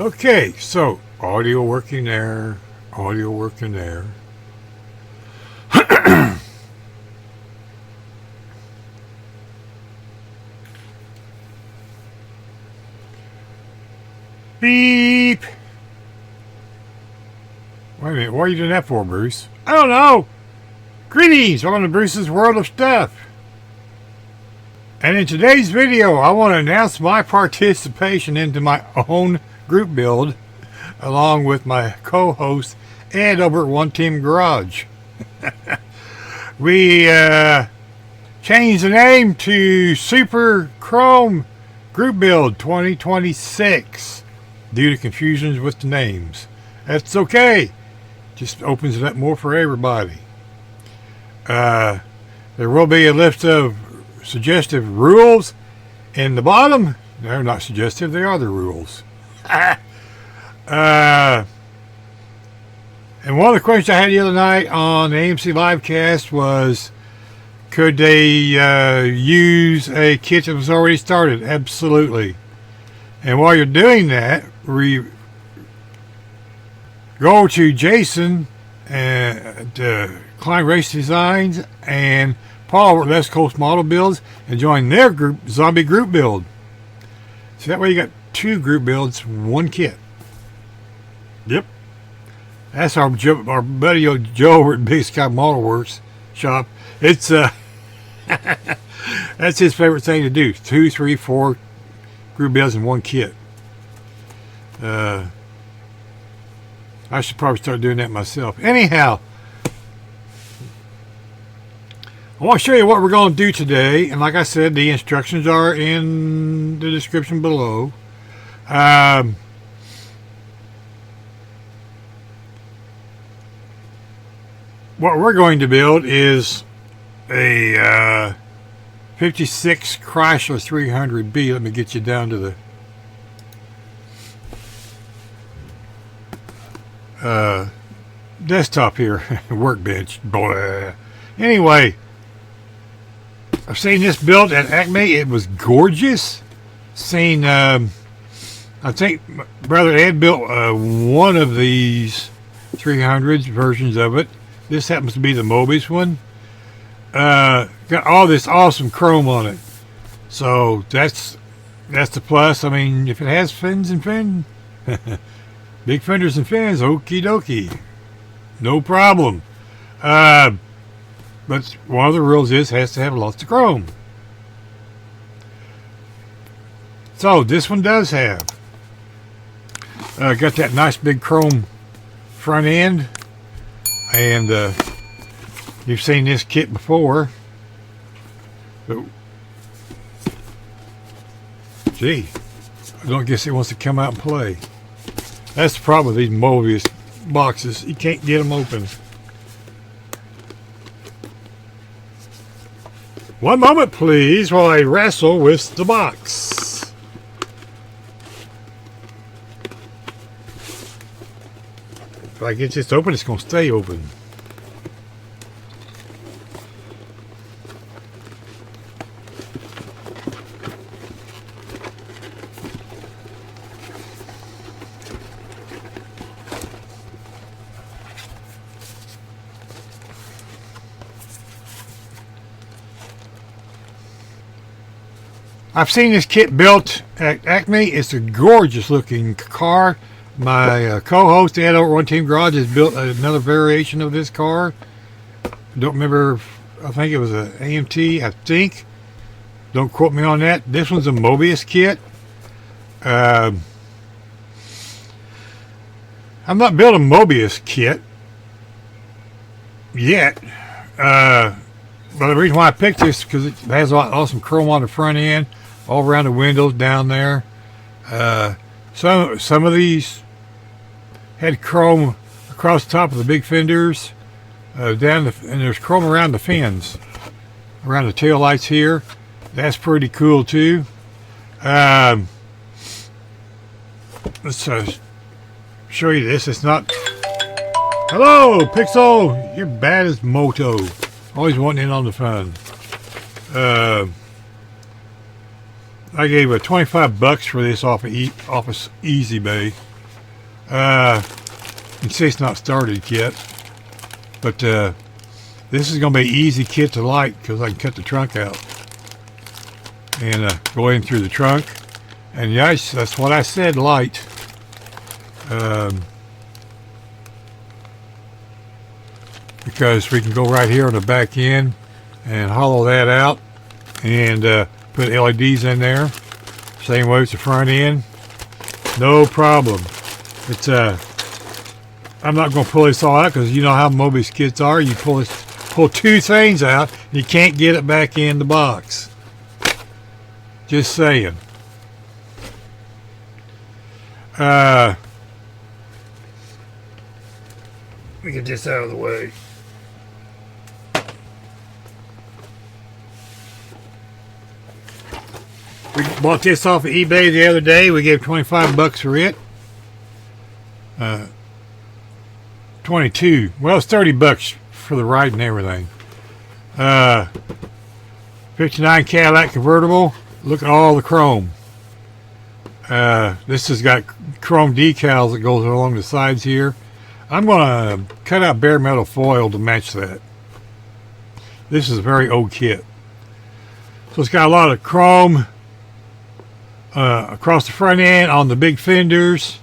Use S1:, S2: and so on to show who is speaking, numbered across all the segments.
S1: Okay, so audio working there, audio working there. Beep. Wait a minute, what are you doing that for, Bruce? I don't know. Greetings, welcome to Bruce's World of Stuff. And in today's video, I want to announce my participation into my own group build, along with my co-host Ed over at One Team Garage. We changed the name to Super Chrome Group Build 2026 due to confusions with the names. That's okay. Just opens it up more for everybody. There will be a list of suggestive rules in the bottom. They're not suggestive, they are the rules. And one of the questions I had the other night on the AMC Livecast was, could they use a kit that was already started? Absolutely. And while you're doing that, go to Jason and Klein Race Designs and Paul at West Coast Model Builds and join their group, Zombie Group Build. So that way you got two group builds, one kit. Yep. That's our buddy Joe over at Big Sky Model Works shop. It's that's his favorite thing to do. 2, 3, 4 group builds in one kit. I should probably start doing that myself. Anyhow, I want to show you what we're going to do today. And like I said, the instructions are in the description below. What we're going to build is a 56 Chrysler 300B. Let me get you down to the desktop here. Workbench. Blah. Anyway, I've seen this built at Acme. It was gorgeous. Seen, I think Brother Ed built one of these 300s versions of it. This happens to be the Mobius one. Got all this awesome chrome on it. So that's the plus. I mean, if it has fins and fin, big fenders and fins, okie dokie. No problem. But one of the rules is has to have lots of chrome. So this one does have. Got that nice big chrome front end. And you've seen this kit before. But, gee, I don't guess it wants to come out and play. That's the problem with these Mobius boxes. You can't get them open. One moment, please, while I wrestle with the box. If I get this open, it's going to stay open. I've seen this kit built at Acme. It's a gorgeous looking car. My co-host Ed over One Team Garage has built another variation of this car. I don't remember. I think it was an AMT. I think. Don't quote me on that. This one's a Mobius kit. I'm not building a Mobius kit yet. But the reason why I picked this is because it has awesome chrome on the front end, all around the windows down there. Some of these had chrome across the top of the big fenders, and there's chrome around the fins, around the tail lights here. That's pretty cool too. Let's show you this. It's not. Hello, Pixel. You're bad as Moto. Always wanting in on the fun. I gave $25 for this off of Easy Bay. You can see it's not started yet, but this is going to be an easy kit to light because I can cut the trunk out and go in through the trunk. And yes, that's what I said, light. Because we can go right here on the back end and hollow that out and put LEDs in there. Same way with the front end. No problem. It's I'm not going to pull this all out because you know how Mobius kits are. You pull two things out and you can't get it back in the box. Just saying. Let me get this out of the way. We bought this off of eBay the other day. We gave $25 for it. 22. Well, it's $30 for the ride and everything. 59 Cadillac convertible. Look at all the chrome. This has got chrome decals that goes along the sides here. I'm going to cut out bare metal foil to match that. This is a very old kit. So it's got a lot of chrome across the front end on the big fenders.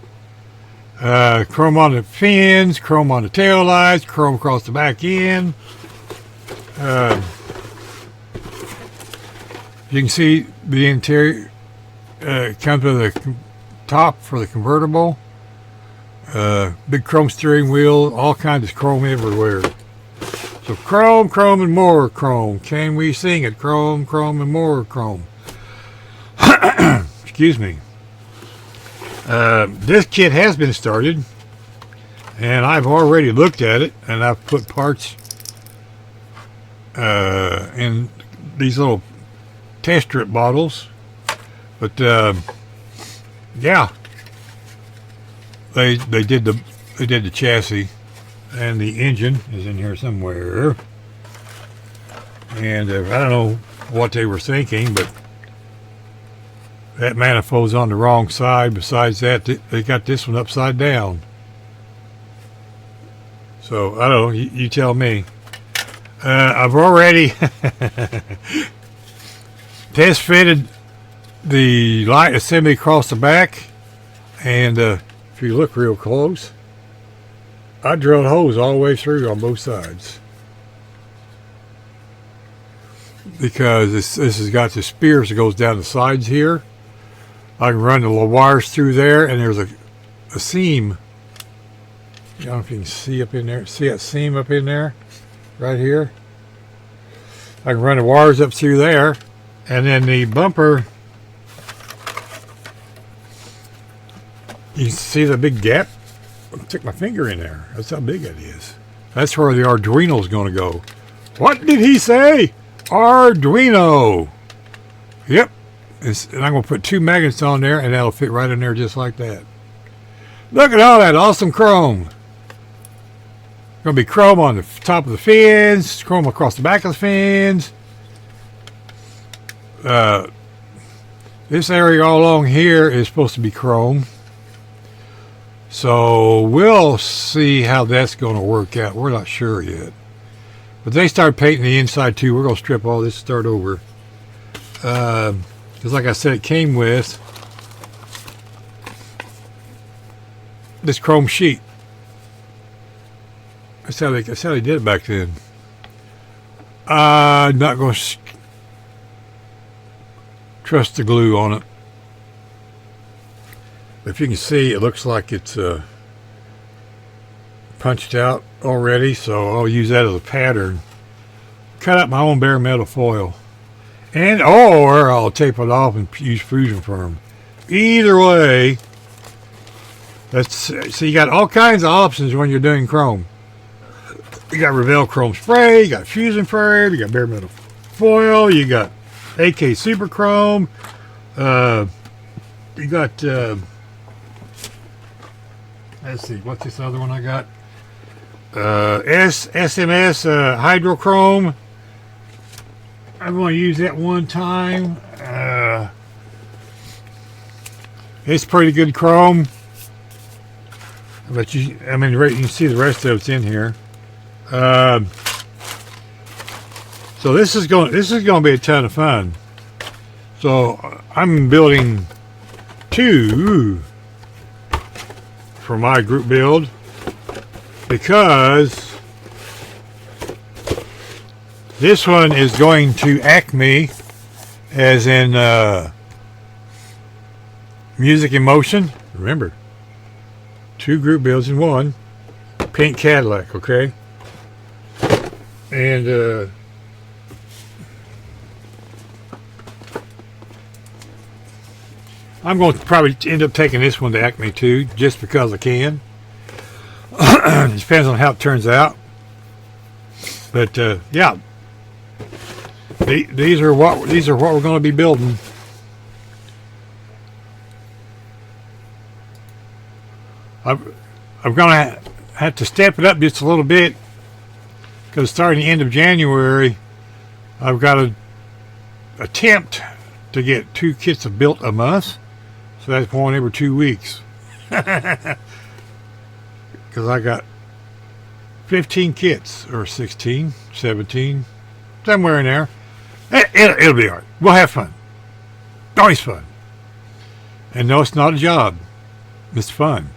S1: Chrome on the fins, chrome on the tail lights, chrome across the back end. You can see the interior comes with a top for the convertible. Big chrome steering wheel, all kinds of chrome everywhere. So chrome, chrome, and more chrome. Can we sing it? Chrome, chrome, and more chrome. Excuse me. This kit has been started, and I've already looked at it, and I've put parts in these little test strip bottles. But yeah, they did the chassis, and the engine is in here somewhere. And I don't know what they were thinking, but that manifold's on the wrong side. Besides that, they got this one upside down. So, I don't know. You tell me. I've already test fitted the light assembly across the back. And if you look real close, I drilled holes all the way through on both sides. Because this has got the spears that goes down the sides here. I can run the little wires through there, and there's a seam. I don't know if you can see up in there. See that seam up in there? Right here. I can run the wires up through there, and then the bumper, you see the big gap? I stick my finger in there. That's how big it is. That's where the Arduino is going to go. What did he say? Arduino. Yep. And I'm going to put 2 magnets on there, and that'll fit right in there just like that. Look at all that awesome chrome. Going to be chrome on the top of the fins, chrome across the back of the fins. This area all along here is supposed to be chrome. So we'll see how that's going to work out. We're not sure yet. But they start painting the inside too. We're going to strip all this, start over. Because like I said, it came with this chrome sheet. That's how they did it back then. I'm not going to trust the glue on it. If you can see, it looks like it's punched out already, so I'll use that as a pattern. Cut out my own bare metal foil. And or I'll tape it off and use fusion firm. Either way, so you got all kinds of options when you're doing chrome. You got Revell chrome spray, you got fusion firm, you got bare metal foil, you got AK super chrome, you got let's see, what's this other one I got? SMS hydrochrome. I'm going to use that one time. It's pretty good chrome. But you can see the rest of it's in here. So this is going to be a ton of fun. So I'm building 2 for my group build because this one is going to Acme, as in Music in Motion. Remember, 2 group builds in one. Pink Cadillac, okay? And I'm going to probably end up taking this one to Acme too, just because I can. It depends on how it turns out. But yeah, these are what we're going to be building. I'm going to have to step it up just a little bit because starting the end of January, I've got to attempt to get 2 kits built a month. So that's 1 every 2 weeks. Because I got 15 kits, or 16, 17, somewhere in there. It'll be all right. We'll have fun. Always fun. And no, it's not a job. It's fun.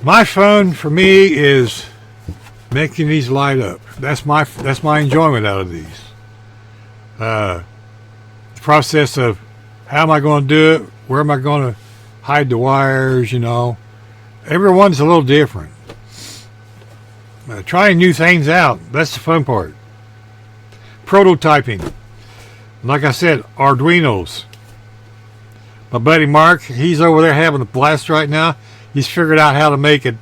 S1: My fun for me is making these light up. That's my enjoyment out of these. The process of how am I going to do it? Where am I going to hide the wires? Everyone's a little different. Trying new things out, that's the fun part. Prototyping. Like I said, Arduinos. My buddy Mark, he's over there having a blast right now. He's figured out how to make it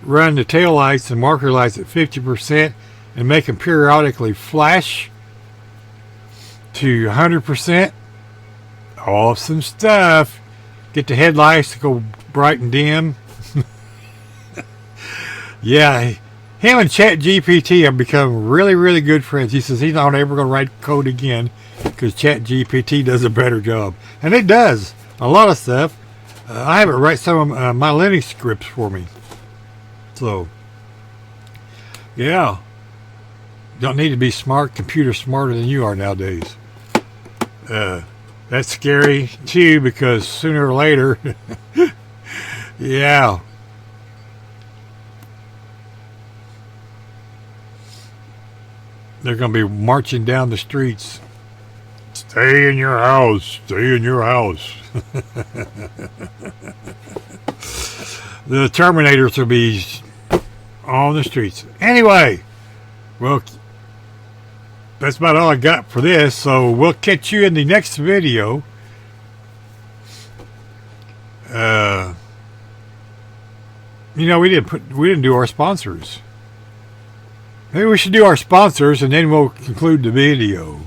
S1: run the tail lights and marker lights at 50% and make them periodically flash to 100%. Awesome stuff. Get the headlights to go bright and dim. Yeah, him and ChatGPT have become really, really good friends. He says he's not ever going to write code again because ChatGPT does a better job. And it does. A lot of stuff. I have it write some of my Linux scripts for me. So, yeah. Don't need to be smart, computer smarter than you are nowadays. That's scary too, because sooner or later, yeah. They're going to be marching down the streets. Stay in your house. Stay in your house. The Terminators will be on the streets. Anyway, well, that's about all I got for this. So we'll catch you in the next video. We didn't do our sponsors. Maybe we should do our sponsors and then we'll conclude the video.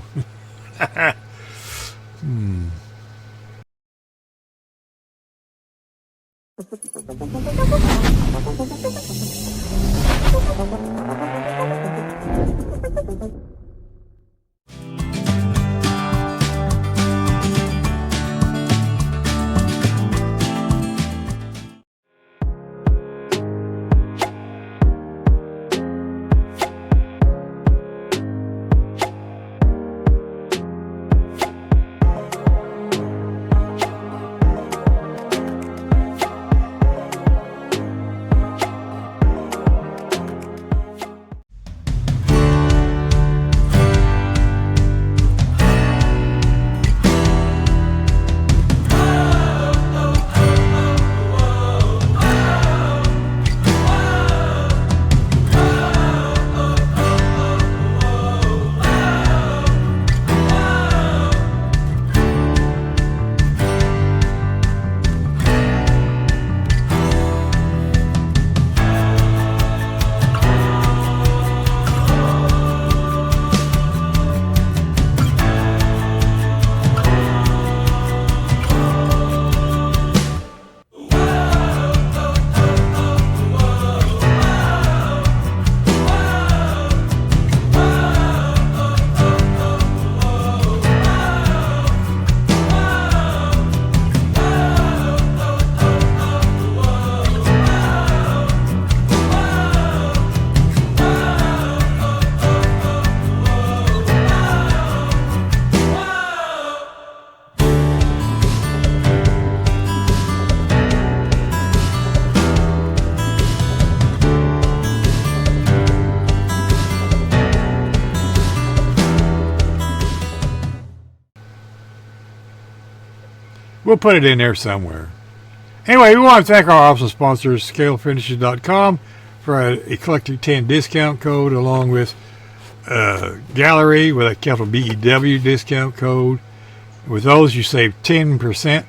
S1: We'll put it in there somewhere. Anyway, we want to thank our awesome sponsors, ScaleFinishes.com, for an Eclectic 10 discount code, along with Gaahleri with a capital BEW discount code. With those, you save 10%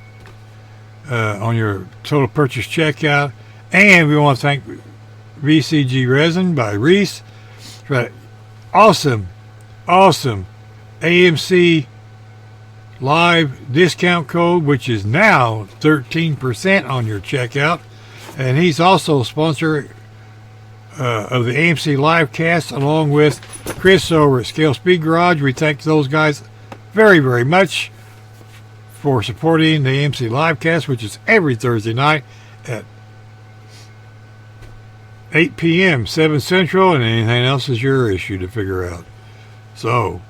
S1: on your total purchase checkout. And we want to thank VCG Resin by Reese for that awesome AMC Live discount code, which is now 13% on your checkout. And he's also a sponsor of the AMC Live cast, along with Chris over at Scale Speed Garage. We thank those guys very, very much for supporting the AMC Live cast, which is every Thursday night at 8 p.m. 7 Central, and anything else is your issue to figure out. So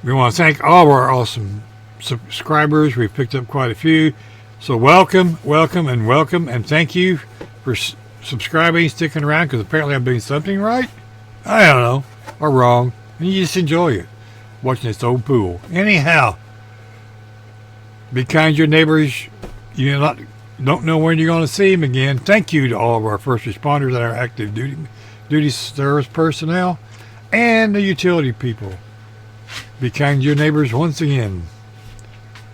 S1: we want to thank all of our awesome subscribers. We've picked up quite a few. So welcome, and thank you for subscribing, sticking around, because apparently I'm doing something right. I don't know, or wrong. And you just enjoy it, watching this old pool. Anyhow, be kind to your neighbors. You don't know when you're going to see them again. Thank you to all of our first responders and our active duty service personnel and the utility people. Be kind to your neighbors once again.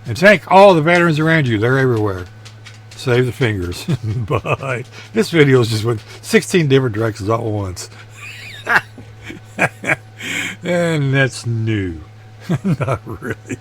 S1: And thank all the veterans around you. They're everywhere. Save the fingers. Bye. This video is just went 16 different directions all at once. And that's new. Not really.